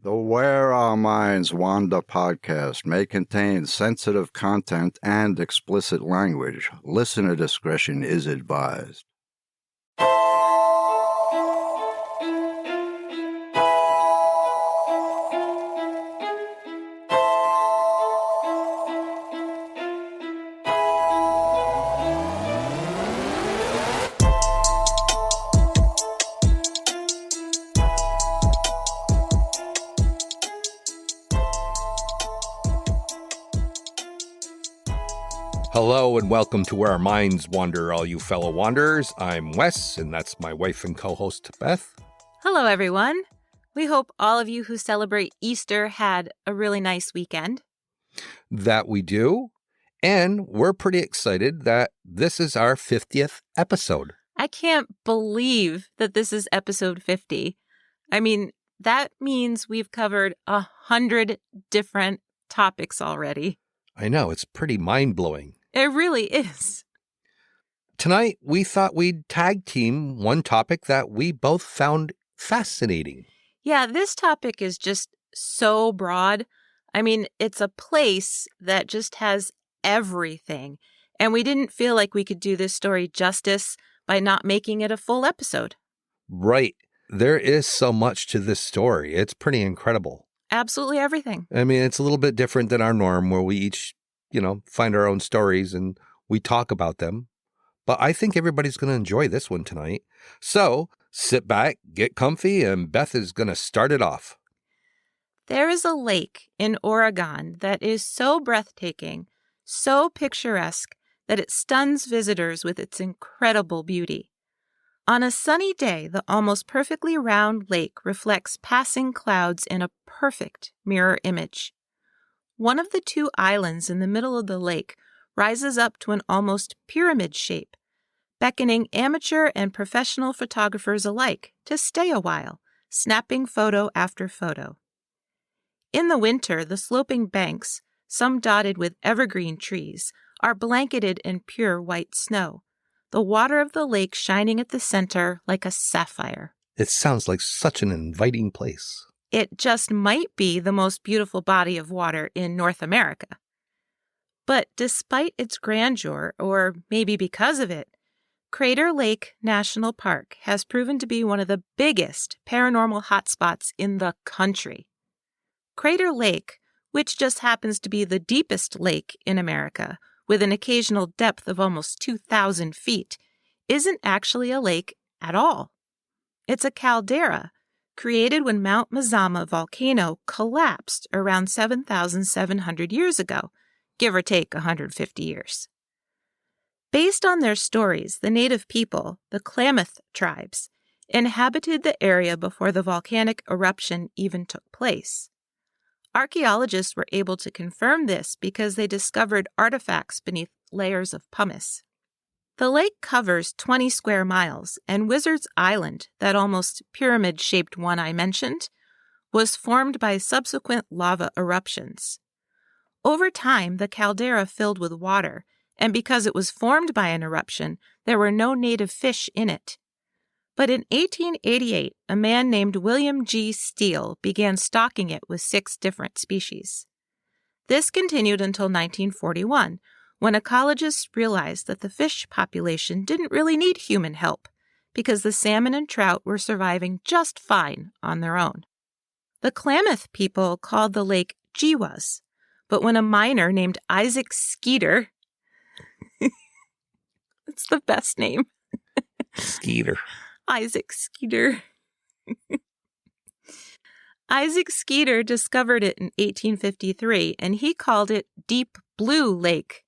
The Where Our Minds Wander podcast may contain sensitive content and explicit language. Listener discretion is advised. Hello and welcome to Where Our Minds Wander, all you fellow wanderers. I'm Wes, and that's my wife and co-host, Beth. Hello, everyone. We hope all of you who celebrate Easter had a really nice weekend. That we do, and we're pretty excited that this is our 50th episode. I can't believe that this is episode 50. I mean, that means we've covered 100 different topics already. I know, it's pretty mind-blowing. It really is. Tonight, we thought we'd tag team one topic that we both found fascinating. Yeah, this topic is just so broad. I mean, it's a place that just has everything. And we didn't feel like we could do this story justice by not making it a full episode. Right. There is so much to this story. It's pretty incredible. Absolutely everything. I mean, it's a little bit different than our norm where we each, find our own stories and we talk about them. But I think everybody's going to enjoy this one tonight. So sit back, get comfy, and Beth is going to start it off. There is a lake in Oregon that is so breathtaking, so picturesque, that it stuns visitors with its incredible beauty. On a sunny day, the almost perfectly round lake reflects passing clouds in a perfect mirror image. One of the two islands in the middle of the lake rises up to an almost pyramid shape, beckoning amateur and professional photographers alike to stay a while, snapping photo after photo. In the winter, the sloping banks, some dotted with evergreen trees, are blanketed in pure white snow, the water of the lake shining at the center like a sapphire. It sounds like such an inviting place. It just might be the most beautiful body of water in North America. But despite its grandeur, or maybe because of it, Crater Lake National Park has proven to be one of the biggest paranormal hotspots in the country. Crater Lake, which just happens to be the deepest lake in America, with an occasional depth of almost 2,000 feet, isn't actually a lake at all. It's a caldera, created when Mount Mazama volcano collapsed around 7,700 years ago, give or take 150 years. Based on their stories, the native people, the Klamath tribes, inhabited the area before the volcanic eruption even took place. Archaeologists were able to confirm this because they discovered artifacts beneath layers of pumice. The lake covers 20 square miles, and Wizard's Island, that almost pyramid-shaped one I mentioned, was formed by subsequent lava eruptions. Over time, the caldera filled with water, and because it was formed by an eruption, there were no native fish in it. But in 1888, a man named William G. Steele began stocking it with 6 different species. This continued until 1941, when ecologists realized that the fish population didn't really need human help because the salmon and trout were surviving just fine on their own. The Klamath people called the lake Jiwas, but when a miner named Isaac Skeeter it's the best name. Skeeter. Isaac Skeeter. Isaac Skeeter discovered it in 1853, and he called it Deep Blue Lake.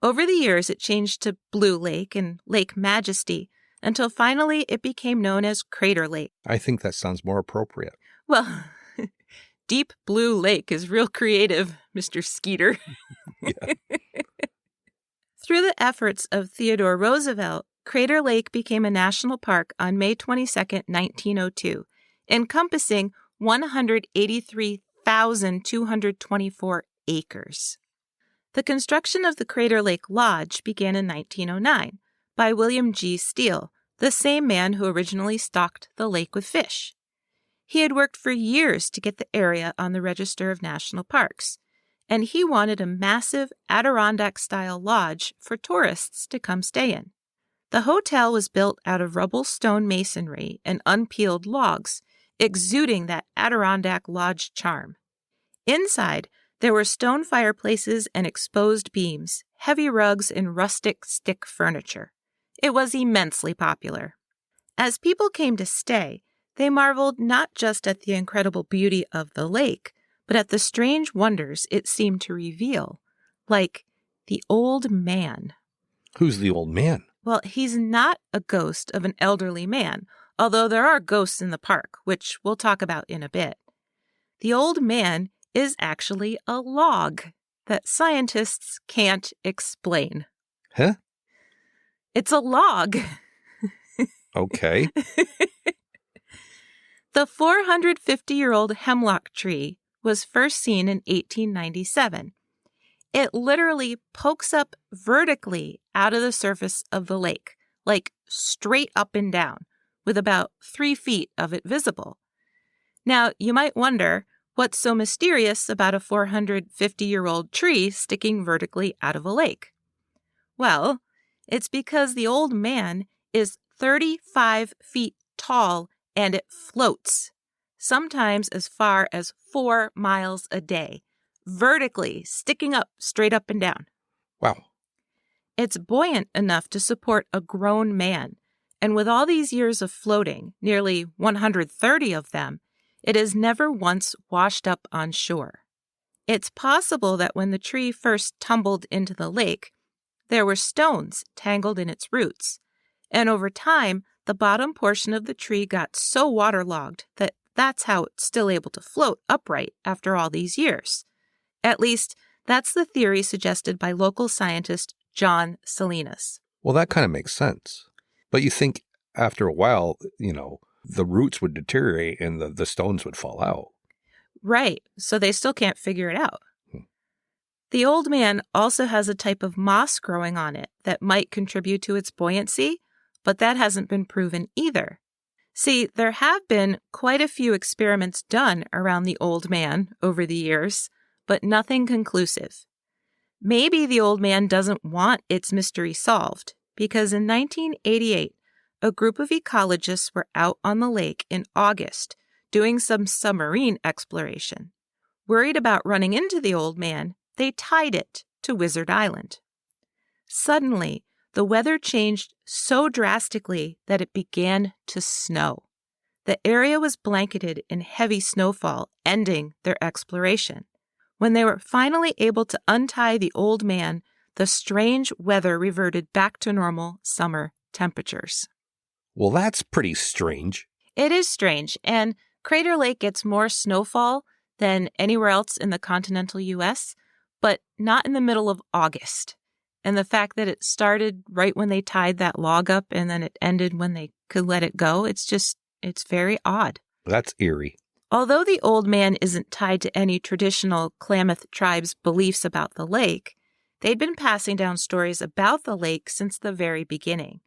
Over the years, it changed to Blue Lake and Lake Majesty, until finally it became known as Crater Lake. I think that sounds more appropriate. Well, Deep Blue Lake is real creative, Mr. Skeeter. Yeah. Through the efforts of Theodore Roosevelt, Crater Lake became a national park on May 22, 1902, encompassing 183,224 acres. The construction of the Crater Lake Lodge began in 1909 by William G. Steele, the same man who originally stocked the lake with fish. He had worked for years to get the area on the Register of National Parks, and he wanted a massive Adirondack-style lodge for tourists to come stay in. The hotel was built out of rubble stone masonry and unpeeled logs, exuding that Adirondack Lodge charm. Inside, there were stone fireplaces and exposed beams, heavy rugs, and rustic stick furniture. It was immensely popular. As people came to stay, they marveled not just at the incredible beauty of the lake, but at the strange wonders it seemed to reveal, like the old man. Who's the old man? Well, he's not a ghost of an elderly man, although there are ghosts in the park, which we'll talk about in a bit. The old man is actually a log that scientists can't explain. Huh? It's a log. Okay. The 450-year-old hemlock tree was first seen in 1897. It literally pokes up vertically out of the surface of the lake, like straight up and down, with about 3 feet of it visible. Now, you might wonder, what's so mysterious about a 450-year-old tree sticking vertically out of a lake? Well, it's because the old man is 35 feet tall and it floats, sometimes as far as 4 miles a day, vertically sticking up straight up and down. Wow. It's buoyant enough to support a grown man, and with all these years of floating, nearly 130 of them, it has never once washed up on shore. It's possible that when the tree first tumbled into the lake, there were stones tangled in its roots, and over time, the bottom portion of the tree got so waterlogged that that's how it's still able to float upright after all these years. At least, that's the theory suggested by local scientist John Salinas. Well, that kind of makes sense. But you think after a while, the roots would deteriorate and the stones would fall out. Right, so they still can't figure it out. The old man also has a type of moss growing on it that might contribute to its buoyancy, but that hasn't been proven either. See, there have been quite a few experiments done around the old man over the years, but nothing conclusive. Maybe the old man doesn't want its mystery solved, because in 1988, a group of ecologists were out on the lake in August doing some submarine exploration. Worried about running into the old man, they tied it to Wizard Island. Suddenly, the weather changed so drastically that it began to snow. The area was blanketed in heavy snowfall, ending their exploration. When they were finally able to untie the old man, the strange weather reverted back to normal summer temperatures. Well, that's pretty strange. It is strange, and Crater Lake gets more snowfall than anywhere else in the continental U.S., but not in the middle of August. And the fact that it started right when they tied that log up and then it ended when they could let it go, it's very odd. That's eerie. Although the old man isn't tied to any traditional Klamath tribe's beliefs about the lake, they'd been passing down stories about the lake since the very beginning,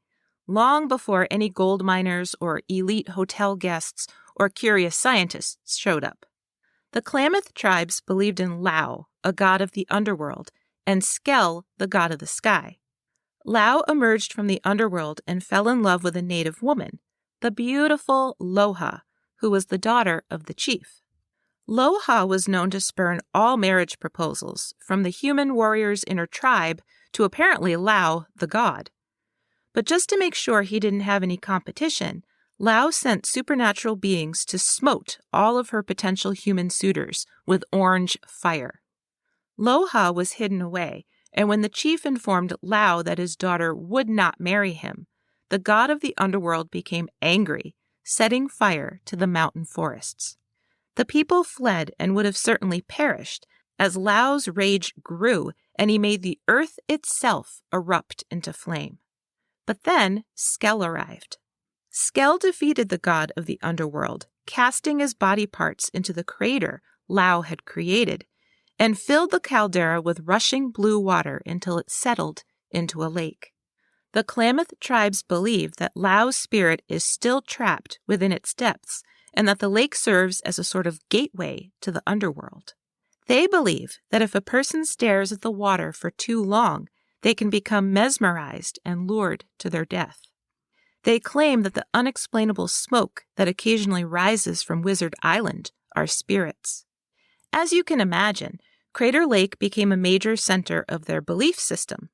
long before any gold miners or elite hotel guests or curious scientists showed up. The Klamath tribes believed in Lau, a god of the underworld, and Skell, the god of the sky. Lau emerged from the underworld and fell in love with a native woman, the beautiful Loha, who was the daughter of the chief. Loha was known to spurn all marriage proposals, from the human warriors in her tribe to apparently Lau, the god. But just to make sure he didn't have any competition, Lau sent supernatural beings to smote all of her potential human suitors with orange fire. Loha was hidden away, and when the chief informed Lau that his daughter would not marry him, the god of the underworld became angry, setting fire to the mountain forests. The people fled and would have certainly perished, as Lau's rage grew and he made the earth itself erupt into flame. But then Skell arrived. Skell defeated the god of the underworld, casting his body parts into the crater Lau had created, and filled the caldera with rushing blue water until it settled into a lake. The Klamath tribes believe that Lau's spirit is still trapped within its depths and that the lake serves as a sort of gateway to the underworld. They believe that if a person stares at the water for too long, they can become mesmerized and lured to their death. They claim that the unexplainable smoke that occasionally rises from Wizard Island are spirits. As you can imagine, Crater Lake became a major center of their belief system.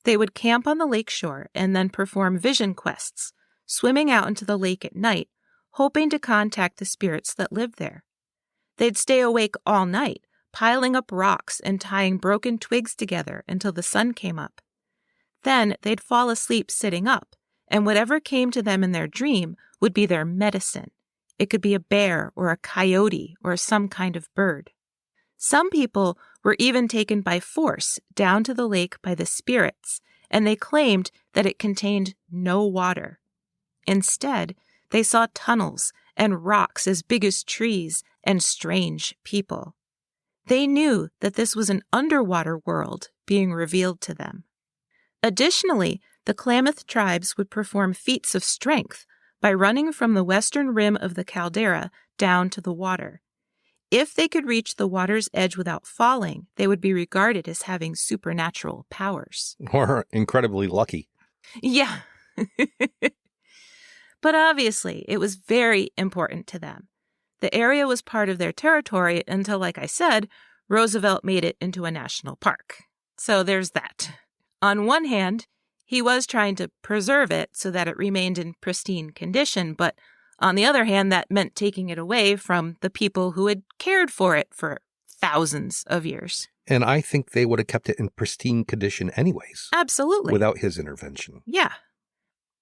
They would camp on the lake shore and then perform vision quests, swimming out into the lake at night, hoping to contact the spirits that lived there. They'd stay awake all night, piling up rocks and tying broken twigs together until the sun came up. Then they'd fall asleep sitting up, and whatever came to them in their dream would be their medicine. It could be a bear or a coyote or some kind of bird. Some people were even taken by force down to the lake by the spirits, and they claimed that it contained no water. Instead, they saw tunnels and rocks as big as trees and strange people. They knew that this was an underwater world being revealed to them. Additionally, the Klamath tribes would perform feats of strength by running from the western rim of the caldera down to the water. If they could reach the water's edge without falling, they would be regarded as having supernatural powers. Or incredibly lucky. Yeah. But obviously, it was very important to them. The area was part of their territory until, like I said, Roosevelt made it into a national park. So there's that. On one hand, he was trying to preserve it so that it remained in pristine condition, but on the other hand, that meant taking it away from the people who had cared for it for thousands of years. And I think they would have kept it in pristine condition anyways. Absolutely. Without his intervention. Yeah.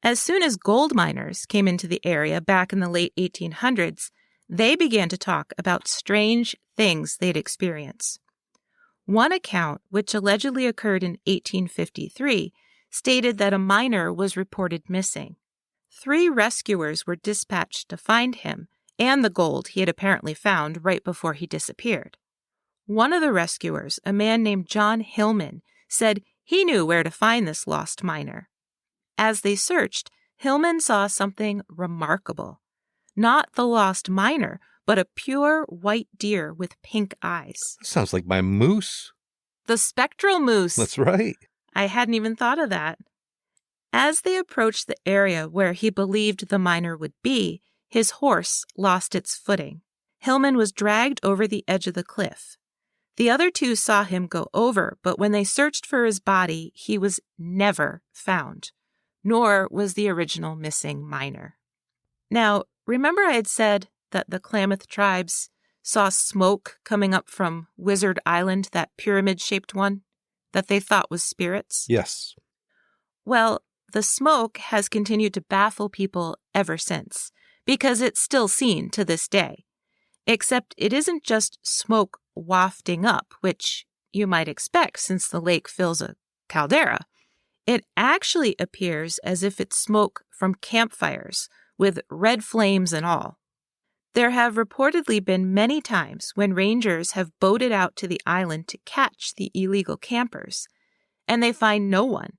As soon as gold miners came into the area back in the late 1800s, they began to talk about strange things they'd experience. One account, which allegedly occurred in 1853, stated that a miner was reported missing. 3 rescuers were dispatched to find him and the gold he had apparently found right before he disappeared. One of the rescuers, a man named John Hillman, said he knew where to find this lost miner. As they searched, Hillman saw something remarkable. Not the lost miner, but a pure white deer with pink eyes. Sounds like my moose. The spectral moose. That's right. I hadn't even thought of that. As they approached the area where he believed the miner would be, his horse lost its footing. Hillman was dragged over the edge of the cliff. The other 2 saw him go over, but when they searched for his body, he was never found, nor was the original missing miner. Now, remember I had said that the Klamath tribes saw smoke coming up from Wizard Island, that pyramid-shaped one, that they thought was spirits? Yes. Well, the smoke has continued to baffle people ever since, because it's still seen to this day. Except it isn't just smoke wafting up, which you might expect since the lake fills a caldera. It actually appears as if it's smoke from campfires, with red flames and all. There have reportedly been many times when rangers have boated out to the island to catch the illegal campers, and they find no one,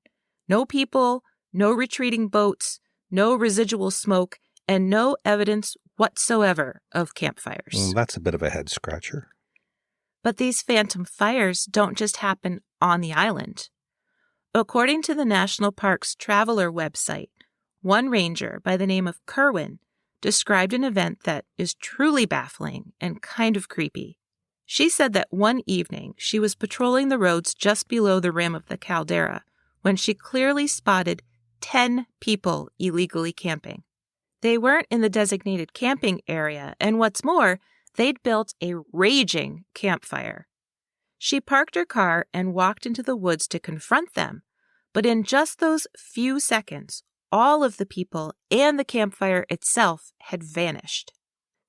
no people, no retreating boats, no residual smoke, and no evidence whatsoever of campfires. Well, that's a bit of a head scratcher. But these phantom fires don't just happen on the island. According to the National Park's Traveler website, one ranger by the name of Kerwin described an event that is truly baffling and kind of creepy. She said that one evening she was patrolling the roads just below the rim of the caldera when she clearly spotted 10 people illegally camping. They weren't in the designated camping area, and what's more, they'd built a raging campfire. She parked her car and walked into the woods to confront them, but in just those few seconds, all of the people and the campfire itself had vanished.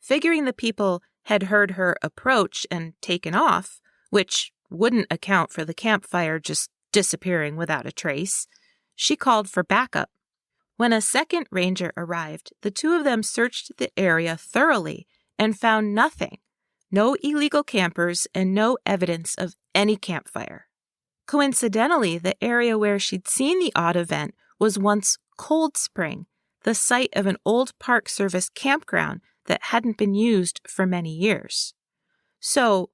Figuring the people had heard her approach and taken off, which wouldn't account for the campfire just disappearing without a trace, she called for backup. When a second ranger arrived, the 2 of them searched the area thoroughly and found nothing, no illegal campers and no evidence of any campfire. Coincidentally, the area where she'd seen the odd event was once Cold Spring, the site of an old Park Service campground that hadn't been used for many years. So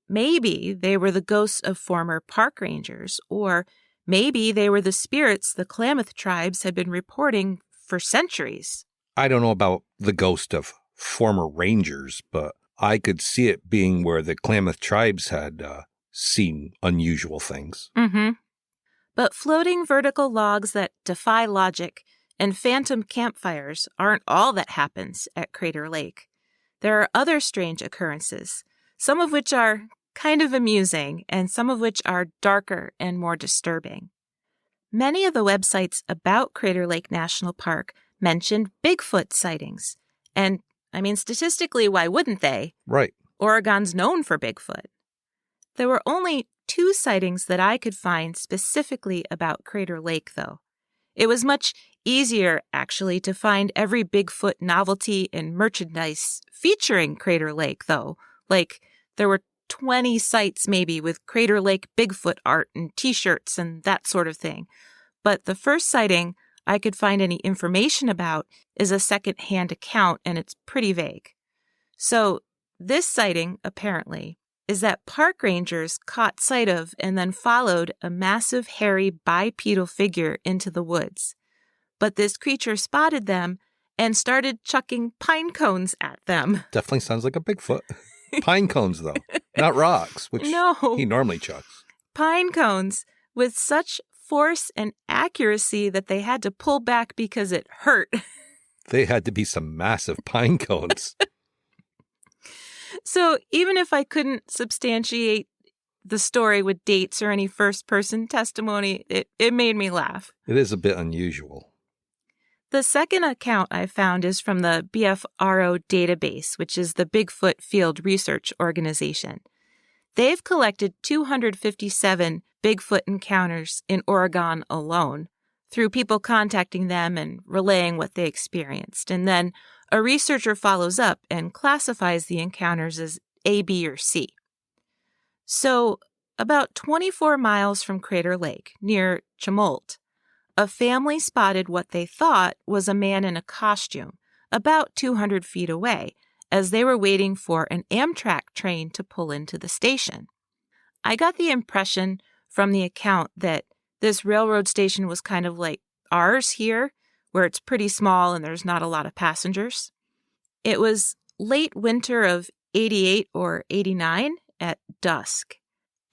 maybe they were the ghosts of former park rangers, or maybe they were the spirits the Klamath tribes had been reporting for centuries. I don't know about the ghost of former rangers, but I could see it being where the Klamath tribes had seen unusual things. Mm-hmm. But floating vertical logs that defy logic and phantom campfires aren't all that happens at Crater Lake. There are other strange occurrences, some of which are kind of amusing and some of which are darker and more disturbing. Many of the websites about Crater Lake National Park mentioned Bigfoot sightings. And, statistically, why wouldn't they? Right. Oregon's known for Bigfoot. There were only 2 sightings that I could find specifically about Crater Lake, though. It was much easier, actually, to find every Bigfoot novelty and merchandise featuring Crater Lake, though. Like, there were 20 sites maybe with Crater Lake Bigfoot art and t-shirts and that sort of thing. But the first sighting I could find any information about is a second-hand account, and it's pretty vague. So this sighting, apparently, is that park rangers caught sight of and then followed a massive, hairy, bipedal figure into the woods. But this creature spotted them and started chucking pine cones at them. Definitely sounds like a Bigfoot. Pine cones, though, not rocks, which he normally chucks. Pine cones with such force and accuracy that they had to pull back because it hurt. They had to be some massive pine cones. So even if I couldn't substantiate the story with dates or any first-person testimony, it made me laugh. It is a bit unusual. The second account I found is from the BFRO database, which is the Bigfoot Field Research Organization. They've collected 257 Bigfoot encounters in Oregon alone through people contacting them and relaying what they experienced. And then a researcher follows up and classifies the encounters as A, B, or C. So, about 24 miles from Crater Lake, near Chumult, a family spotted what they thought was a man in a costume about 200 feet away as they were waiting for an Amtrak train to pull into the station. I got the impression from the account that this railroad station was kind of like ours here, where it's pretty small and there's not a lot of passengers. It was late winter of 88 or 89 at dusk,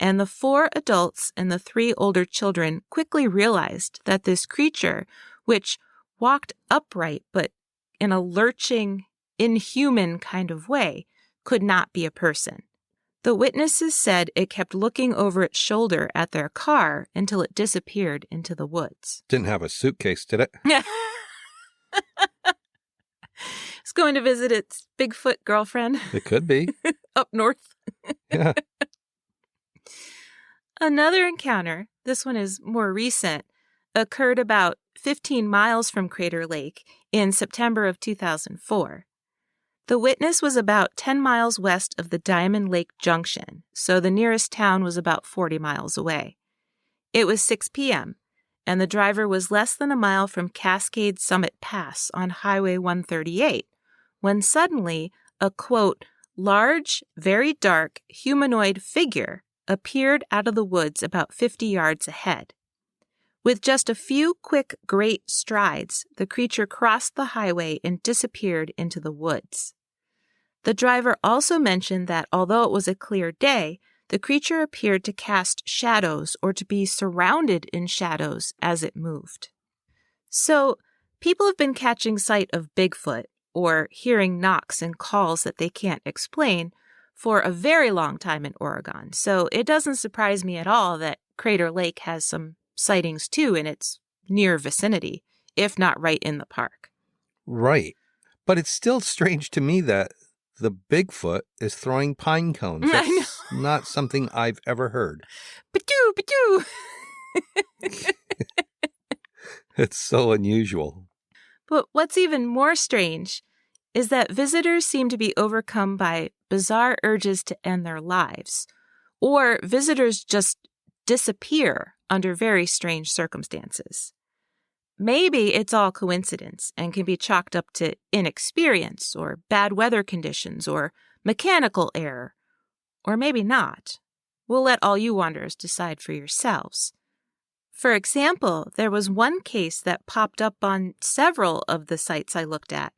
and the 4 adults and the 3 older children quickly realized that this creature, which walked upright but in a lurching, inhuman kind of way, could not be a person. The witnesses said it kept looking over its shoulder at their car until it disappeared into the woods. Didn't have a suitcase, did it? It's going to visit its Bigfoot girlfriend. It could be. Up north. Yeah. Another encounter, this one is more recent, occurred about 15 miles from Crater Lake in September of 2004. The witness was about 10 miles west of the Diamond Lake Junction, so the nearest town was about 40 miles away. It was 6 p.m., and the driver was less than a mile from Cascade Summit Pass on Highway 138, when suddenly a, quote, large, very dark, humanoid figure appeared out of the woods about 50 yards ahead. With just a few quick, great strides, the creature crossed the highway and disappeared into the woods. The driver also mentioned that although it was a clear day, the creature appeared to cast shadows or to be surrounded in shadows as it moved. So, people have been catching sight of Bigfoot or hearing knocks and calls that they can't explain for a very long time in Oregon. So it doesn't surprise me at all that Crater Lake has some sightings too in its near vicinity, if not right in the park. Right. But it's still strange to me that the Bigfoot is throwing pine cones. That's not something I've ever heard. Ba-doo, ba-doo. It's so unusual. But what's even more strange is that visitors seem to be overcome by bizarre urges to end their lives, or visitors just disappear under very strange circumstances. maybe it's all coincidence and can be chalked up to inexperience or bad weather conditions or mechanical error, or maybe not. We'll let all you wanderers decide for yourselves. For example, there was one case that popped up on several of the sites I looked at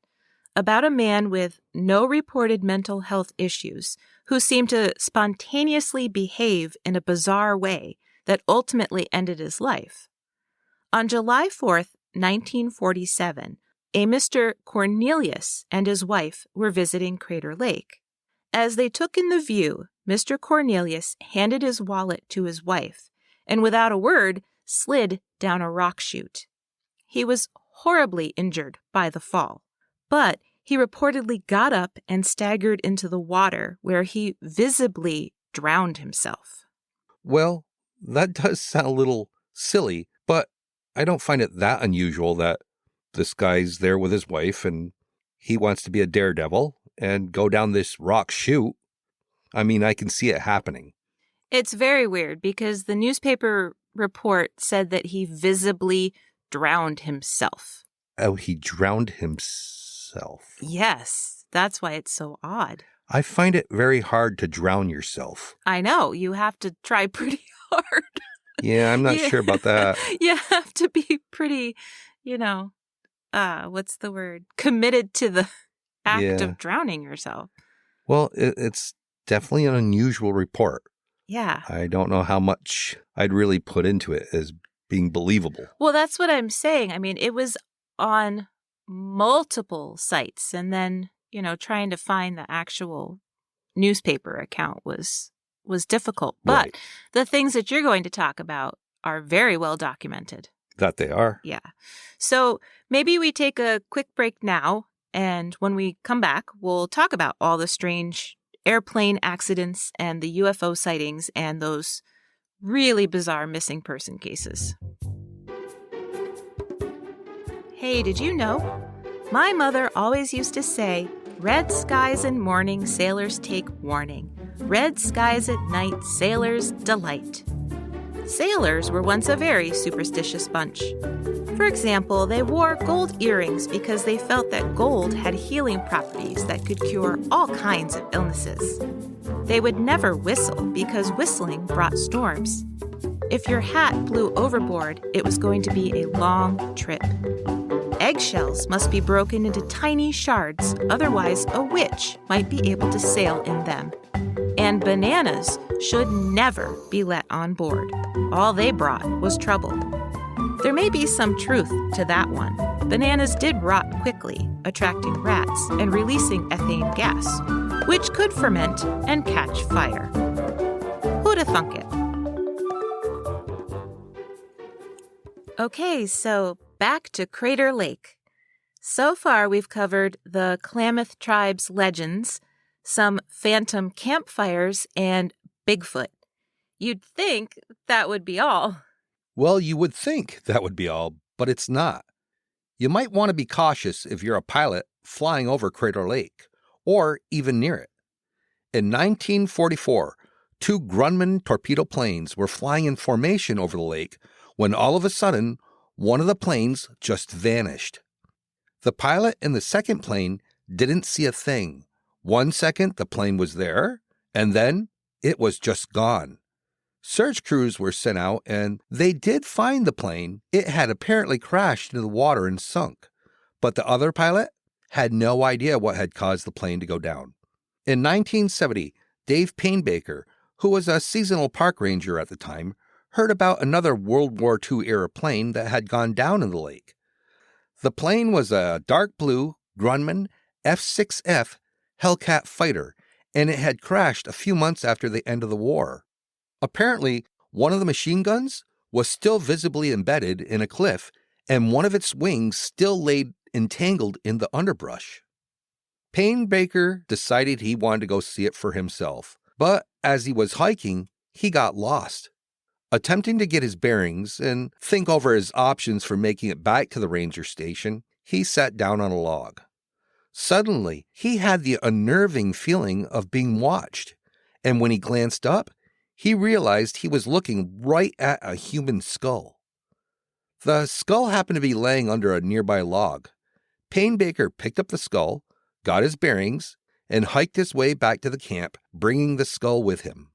about a man with no reported mental health issues who seemed to spontaneously behave in a bizarre way that ultimately ended his life. On July 4th, 1947, a Mr. Cornelius and his wife were visiting Crater Lake. As they took in the view, Mr. Cornelius handed his wallet to his wife and without a word slid down a rock chute. He was horribly injured by the fall, but he reportedly got up and staggered into the water where he visibly drowned himself. Well, that does sound a little silly, but I don't find it that unusual that this guy's there with his wife and he wants to be a daredevil and go down this rock chute. I mean, I can see it happening. It's very weird because the newspaper report said that he visibly drowned himself. Oh, he drowned himself. Yes, that's why it's so odd. I find it very hard to drown yourself. I know, you have to try pretty hard. Yeah, I'm not sure about that. You have to be pretty, what's the word? Committed to the act of drowning yourself. Well, it's definitely an unusual report. Yeah. I don't know how much I'd really put into it as being believable. Well, that's what I'm saying. I mean, it was on multiple sites, and then, trying to find the actual newspaper account was difficult. But Right. The things that you're going to talk about are very well documented. That they are. Yeah. So maybe we take a quick break now, and when we come back, we'll talk about all the strange airplane accidents and the UFO sightings and those really bizarre missing person cases. Hey, did you know? My mother always used to say, "Red skies in morning, sailors take warning. Red skies at night, sailors delight." Sailors were once a very superstitious bunch. For example, they wore gold earrings because they felt that gold had healing properties that could cure all kinds of illnesses. They would never whistle because whistling brought storms. If your hat blew overboard, it was going to be a long trip. Eggshells must be broken into tiny shards, otherwise a witch might be able to sail in them. And bananas should never be let on board. All they brought was trouble. There may be some truth to that one. Bananas did rot quickly, attracting rats and releasing ethane gas, which could ferment and catch fire. Who'da thunk it? Okay, so back to Crater Lake. So far, we've covered the Klamath tribe's legends, some phantom campfires, and Bigfoot. You'd think that would be all. Well, you would think that would be all, but it's not. You might want to be cautious if you're a pilot flying over Crater Lake, or even near it. In 1944, 2 Grumman torpedo planes were flying in formation over the lake when all of a sudden, one of the planes just vanished. The pilot in the second plane didn't see a thing. 1 second, the plane was there, and then it was just gone. Search crews were sent out, and they did find the plane. It had apparently crashed into the water and sunk, but the other pilot had no idea what had caused the plane to go down. In 1970, Dave Painbaker, who was a seasonal park ranger at the time, heard about another World War II-era plane that had gone down in the lake. The plane was a dark blue Grumman F-6F Hellcat fighter, and it had crashed a few months after the end of the war. Apparently, one of the machine guns was still visibly embedded in a cliff, and one of its wings still lay entangled in the underbrush. Painbaker decided he wanted to go see it for himself, but as he was hiking, he got lost. Attempting to get his bearings and think over his options for making it back to the ranger station, he sat down on a log. Suddenly, he had the unnerving feeling of being watched, and when he glanced up, he realized he was looking right at a human skull. The skull happened to be laying under a nearby log. Payne Baker picked up the skull, got his bearings, and hiked his way back to the camp, bringing the skull with him.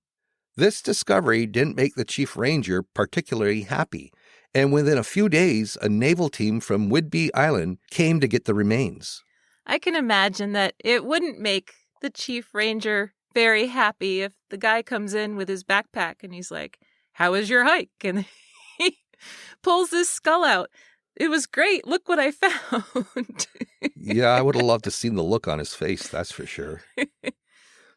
This discovery didn't make the chief ranger particularly happy, and within a few days, a naval team from Whidbey Island came to get the remains. I can imagine that it wouldn't make the chief ranger very happy if the guy comes in with his backpack and he's like, "How was your hike?" And he pulls this skull out. "It was great. Look what I found." Yeah, I would have loved to see the look on his face, that's for sure.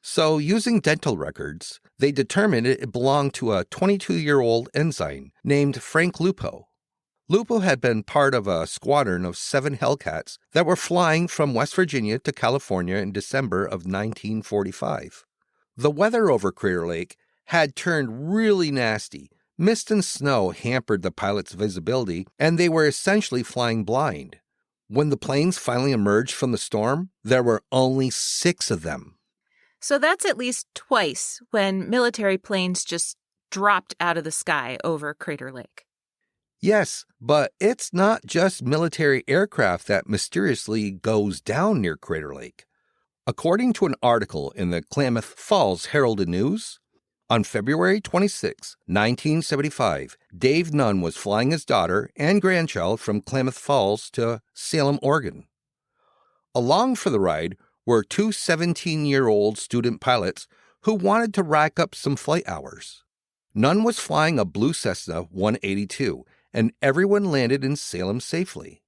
So, using dental records, they determined it belonged to a 22-year-old ensign named Frank Lupo. Lupo had been part of a squadron of 7 Hellcats that were flying from West Virginia to California in December of 1945. The weather over Crater Lake had turned really nasty. Mist and snow hampered the pilots' visibility, and they were essentially flying blind. When the planes finally emerged from the storm, there were only 6 of them. So that's at least twice when military planes just dropped out of the sky over Crater Lake. Yes, but it's not just military aircraft that mysteriously goes down near Crater Lake. According to an article in the Klamath Falls Herald News, on February 26, 1975, Dave Nunn was flying his daughter and grandchild from Klamath Falls to Salem, Oregon. Along for the ride were 2 17-year-old student pilots who wanted to rack up some flight hours. Nunn was flying a blue Cessna 182, and everyone landed in Salem safely.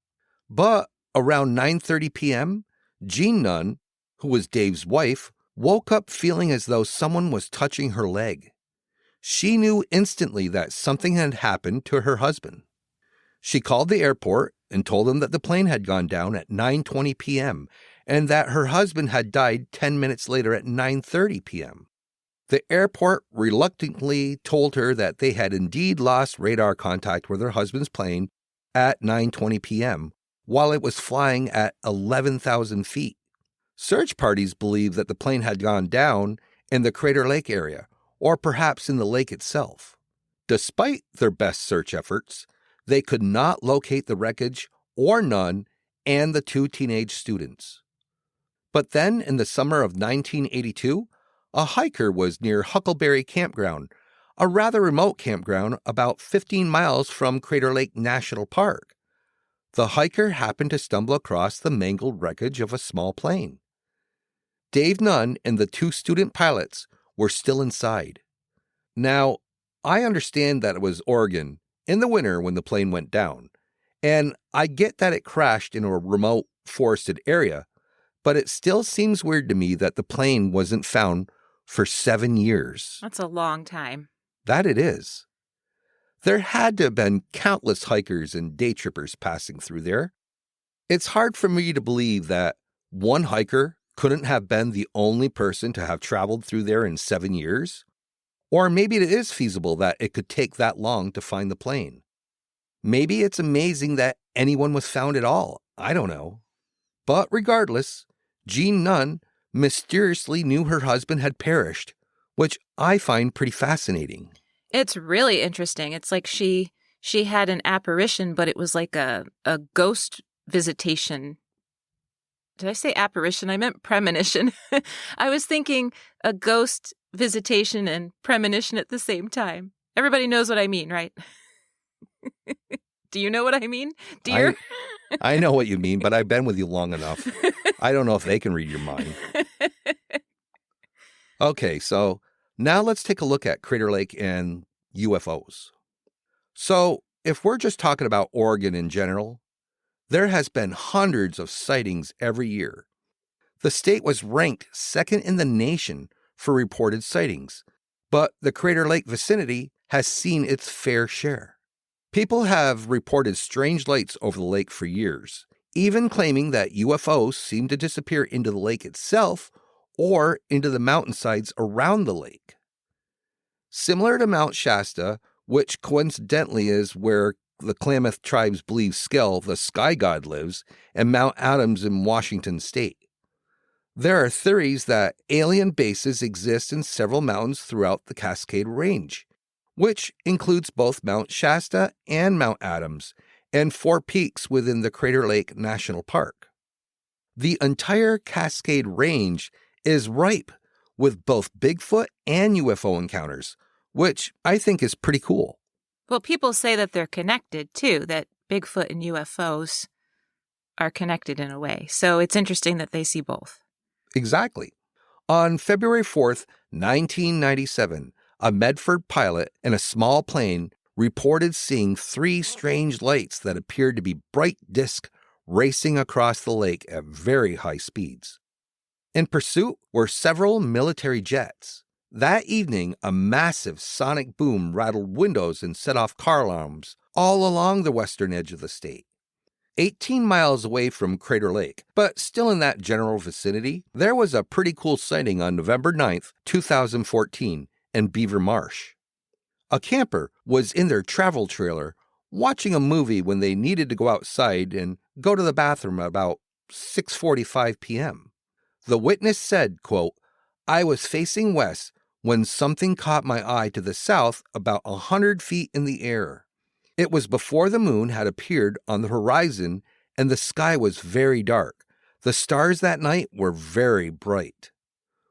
But around 9:30 p.m., Jean Nunn, who was Dave's wife, woke up feeling as though someone was touching her leg. She knew instantly that something had happened to her husband. She called the airport and told them that the plane had gone down at 9:20 p.m. and that her husband had died 10 minutes later at 9:30 p.m. The airport reluctantly told her that they had indeed lost radar contact with her husband's plane at 9:20 p.m. while it was flying at 11,000 feet. Search parties believed that the plane had gone down in the Crater Lake area, or perhaps in the lake itself. Despite their best search efforts, they could not locate the wreckage or Nunn and the 2 teenage students. But then, in the summer of 1982, a hiker was near Huckleberry Campground, a rather remote campground about 15 miles from Crater Lake National Park. The hiker happened to stumble across the mangled wreckage of a small plane. Dave Nunn and the 2 student pilots were still inside. Now, I understand that it was Oregon in the winter when the plane went down, and I get that it crashed in a remote forested area, but it still seems weird to me that the plane wasn't found for 7 years. That's a long time. That it is. There had to have been countless hikers and day trippers passing through there. It's hard for me to believe that one hiker couldn't have been the only person to have traveled through there in 7 years. Or maybe it is feasible that it could take that long to find the plane. Maybe it's amazing that anyone was found at all. I don't know. But regardless, Jean Nunn mysteriously knew her husband had perished, which I find pretty fascinating. It's really interesting. It's like she had an apparition, but it was like a ghost visitation. Did I say apparition? I meant premonition. I was thinking a ghost visitation and premonition at the same time. Everybody knows what I mean, right? Do you know what I mean, dear? I know what you mean, but I've been with you long enough. I don't know if they can read your mind. Okay, so now let's take a look at Crater Lake and UFOs. So if we're just talking about Oregon in general, there has been hundreds of sightings every year. The state was ranked second in the nation for reported sightings, but the Crater Lake vicinity has seen its fair share. People have reported strange lights over the lake for years, even claiming that UFOs seem to disappear into the lake itself or into the mountainsides around the lake. Similar to Mount Shasta, which coincidentally is where the Klamath tribes believe Skell, the sky god, lives, and Mount Adams in Washington state. There are theories that alien bases exist in several mountains throughout the Cascade Range, which includes both Mount Shasta and Mount Adams, and 4 peaks within the Crater Lake National Park. The entire Cascade Range is ripe with both Bigfoot and UFO encounters, which I think is pretty cool. Well, people say that they're connected, too, that Bigfoot and UFOs are connected in a way. So it's interesting that they see both. Exactly. On February 4th, 1997, a Medford pilot in a small plane reported seeing 3 strange lights that appeared to be bright discs racing across the lake at very high speeds. In pursuit were several military jets. That evening, a massive sonic boom rattled windows and set off car alarms all along the western edge of the state. 18 miles away from Crater Lake, but still in that general vicinity, there was a pretty cool sighting on November 9th, 2014, in Beaver Marsh. A camper was in their travel trailer watching a movie when they needed to go outside and go to the bathroom at about 6:45 p.m. The witness said, quote, "I was facing west when something caught my eye to the south about 100 feet in the air. It was before the moon had appeared on the horizon and the sky was very dark. The stars that night were very bright.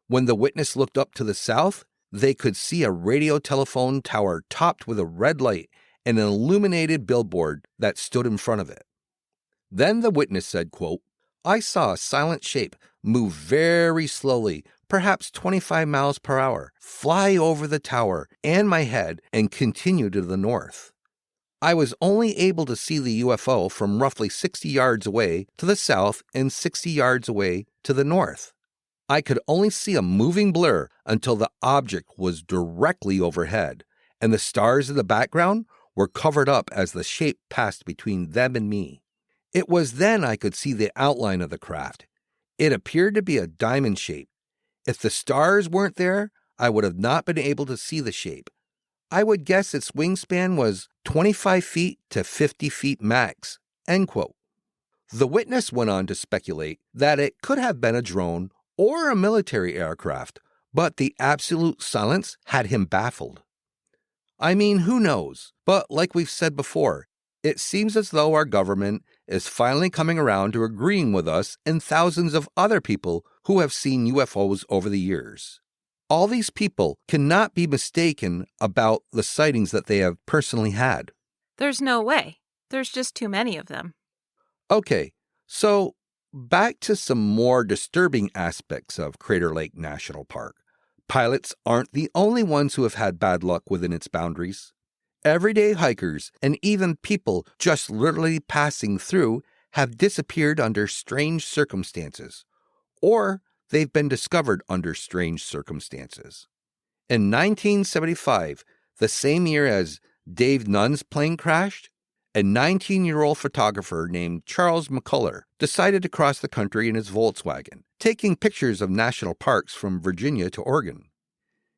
When the witness looked up to the south, they could see a radio telephone tower topped with a red light and an illuminated billboard that stood in front of it." Then the witness said, quote, "I saw a silent shape move very slowly, perhaps 25 miles per hour, fly over the tower and my head and continue to the north. I was only able to see the UFO from roughly 60 yards away to the south and 60 yards away to the north. I could only see a moving blur until the object was directly overhead, and the stars in the background were covered up as the shape passed between them and me. It was then I could see the outline of the craft. It appeared to be a diamond shape. If the stars weren't there, I would have not been able to see the shape. I would guess its wingspan was 25 feet to 50 feet max." End quote. The witness went on to speculate that it could have been a drone or a military aircraft, but the absolute silence had him baffled. I mean, who knows? But like we've said before, it seems as though our government is finally coming around to agreeing with us and thousands of other people who have seen UFOs over the years. All these people cannot be mistaken about the sightings that they have personally had. There's no way. There's just too many of them. Okay, so back to some more disturbing aspects of Crater Lake National Park. Pilots aren't the only ones who have had bad luck within its boundaries. Everyday hikers and even people just literally passing through have disappeared under strange circumstances, or they've been discovered under strange circumstances. In 1975, the same year as Dave Nunn's plane crashed, a 19-year-old photographer named Charles McCullough decided to cross the country in his Volkswagen, taking pictures of national parks from Virginia to Oregon.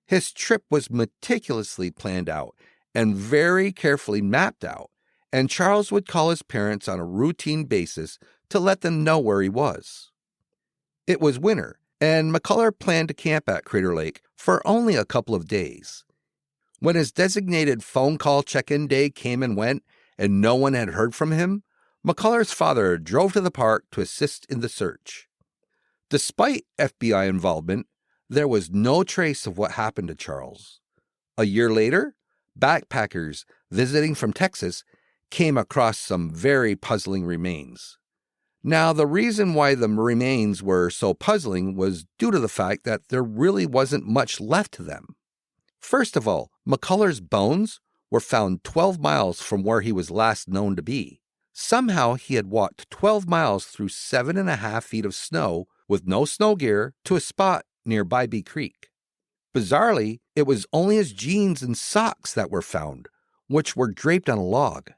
His trip was meticulously planned out and very carefully mapped out, and Charles would call his parents on a routine basis to let them know where he was. It was winter, and McCullough planned to camp at Crater Lake for only a couple of days. When his designated phone call check-in day came and went, and no one had heard from him, McCullough's father drove to the park to assist in the search. Despite FBI involvement, there was no trace of what happened to Charles. A year later, backpackers visiting from Texas came across some very puzzling remains. Now, the reason why the remains were so puzzling was due to the fact that there really wasn't much left to them. First of all, McCullough's bones were found 12 miles from where he was last known to be. Somehow he had walked 12 miles through 7.5 feet of snow with no snow gear to a spot near Bybee Creek. Bizarrely, it was only his jeans and socks that were found, which were draped on a log.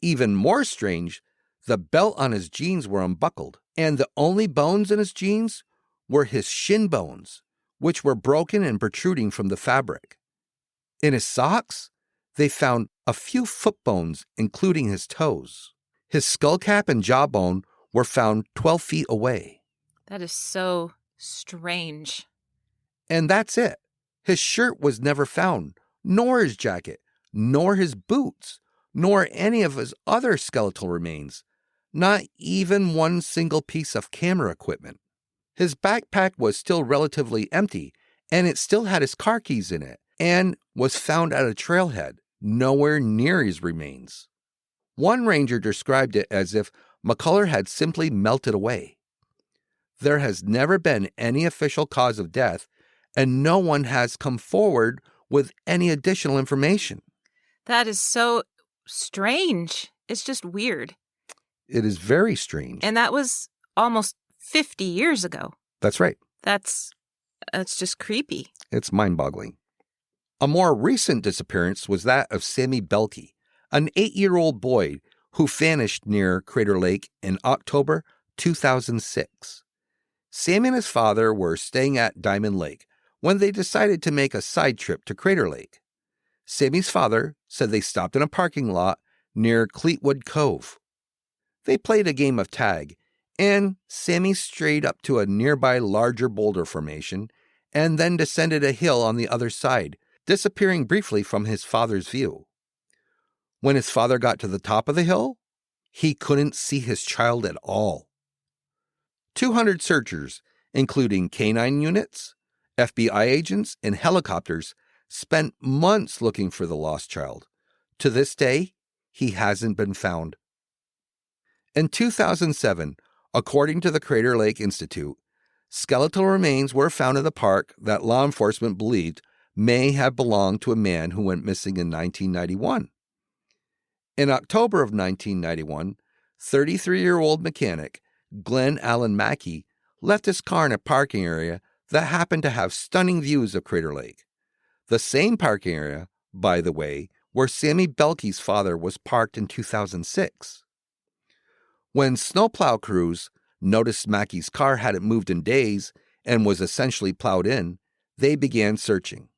Even more strange, the belt on his jeans were unbuckled, and the only bones in his jeans were his shin bones, which were broken and protruding from the fabric. In his socks, they found a few foot bones, including his toes. His skullcap and jawbone were found 12 feet away. That is so strange. And that's it. His shirt was never found, nor his jacket, nor his boots, nor any of his other skeletal remains, not even one single piece of camera equipment. His backpack was still relatively empty, and it still had his car keys in it, and was found at a trailhead, nowhere near his remains. One ranger described it as if McCullough had simply melted away. There has never been any official cause of death, and no one has come forward with any additional information. That is so strange. It's just weird. It is very strange. And that was almost 50 years ago. That's right. That's just creepy. It's mind-boggling. A more recent disappearance was that of Sammy Belkey, an 8-year-old boy who vanished near Crater Lake in October 2006. Sammy and his father were staying at Diamond Lake when they decided to make a side trip to Crater Lake. Sammy's father said they stopped in a parking lot near Cleetwood Cove. They played a game of tag, and Sammy strayed up to a nearby larger boulder formation and then descended a hill on the other side, disappearing briefly from his father's view. When his father got to the top of the hill, he couldn't see his child at all. 200 searchers, including canine units, FBI agents, and helicopters, spent months looking for the lost child. To this day, he hasn't been found. In 2007, according to the Crater Lake Institute, skeletal remains were found in the park that law enforcement believed may have belonged to a man who went missing in 1991. In October of 1991, 33-year-old mechanic Glenn Allen Mackey left his car in a parking area that happened to have stunning views of Crater Lake. The same parking area, by the way, where Sammy Belkey's father was parked in 2006. When snowplow crews noticed Mackey's car hadn't moved in days and was essentially plowed in, they began searching.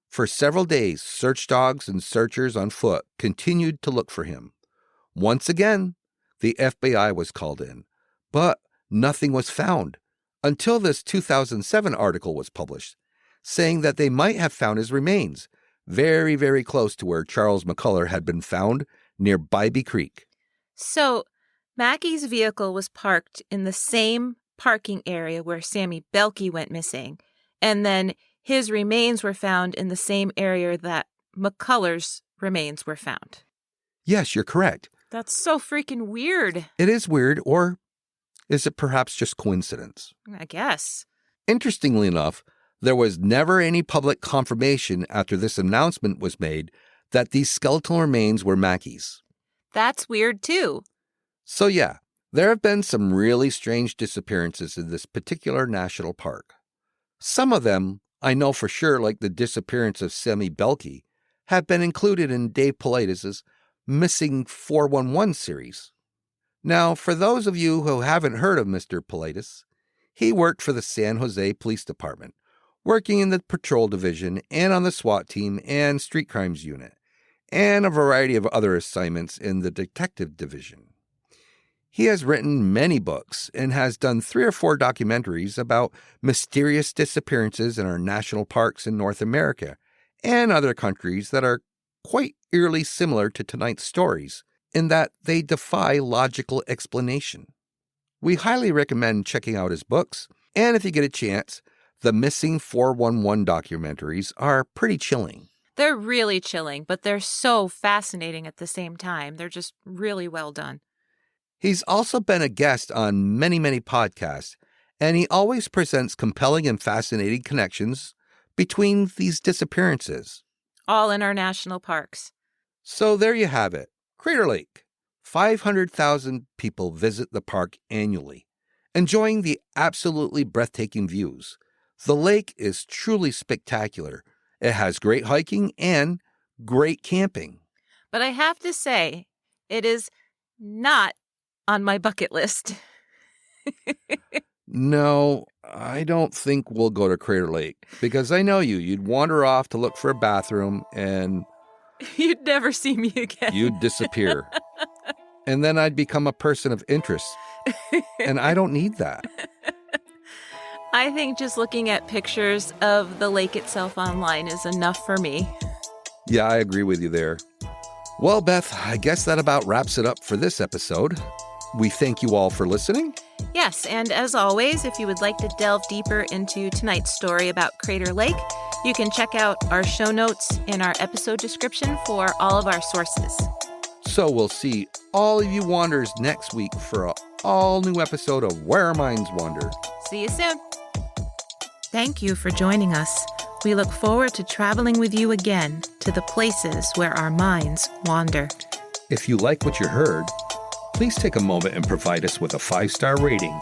For several days, search dogs and searchers on foot continued to look for him. Once again, the FBI was called in, but nothing was found until this 2007 article was published, saying that they might have found his remains, very, very close to where Charles McCullough had been found near Bybee Creek. So, Mackey's vehicle was parked in the same parking area where Sammy Belkey went missing, and then his remains were found in the same area that McCullough's remains were found. Yes, you're correct. That's so freaking weird. It is weird, or is it perhaps just coincidence? I guess. Interestingly enough, there was never any public confirmation after this announcement was made that these skeletal remains were Mackey's. That's weird, too. So yeah, there have been some really strange disappearances in this particular national park. Some of them, I know for sure, like the disappearance of Sammy Belkey, have been included in Dave Paulides' Missing 411 series. Now, for those of you who haven't heard of Mr. Paulides, he worked for the San Jose Police Department, working in the patrol division and on the SWAT team and street crimes unit, and a variety of other assignments in the detective division. He has written many books and has done 3 or 4 documentaries about mysterious disappearances in our national parks in North America and other countries that are quite eerily similar to tonight's stories in that they defy logical explanation. We highly recommend checking out his books, and if you get a chance, the Missing 411 documentaries are pretty chilling. They're really chilling, but they're so fascinating at the same time. They're just really well done. He's also been a guest on many, many podcasts, and he always presents compelling and fascinating connections between these disappearances. All in our national parks. So there you have it. Crater Lake. 500,000 people visit the park annually, enjoying the absolutely breathtaking views. The lake is truly spectacular. It has great hiking and great camping. But I have to say, it is not on my bucket list. No, I don't think we'll go to Crater Lake because I know you. You'd wander off to look for a bathroom and you'd never see me again. You'd disappear. And then I'd become a person of interest. And I don't need that. I think just looking at pictures of the lake itself online is enough for me. Yeah, I agree with you there. Well, Beth, I guess that about wraps it up for this episode. We thank you all for listening. Yes, and as always, if you would like to delve deeper into tonight's story about Crater Lake, you can check out our show notes in our episode description for all of our sources. So we'll see all of you wanderers next week for an all-new episode of Where Our Minds Wander. See you soon. Thank you for joining us. We look forward to traveling with you again to the places where our minds wander. If you like what you heard, please take a moment and provide us with a 5-star rating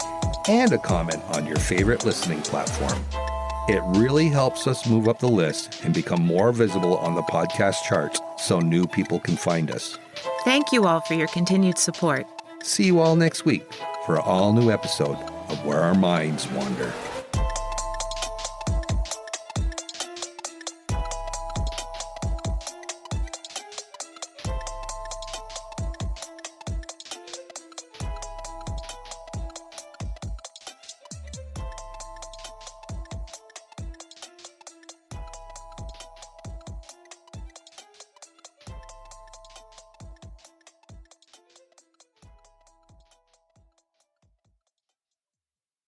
and a comment on your favorite listening platform. It really helps us move up the list and become more visible on the podcast charts so new people can find us. Thank you all for your continued support. See you all next week for an all-new episode of Where Our Minds Wander.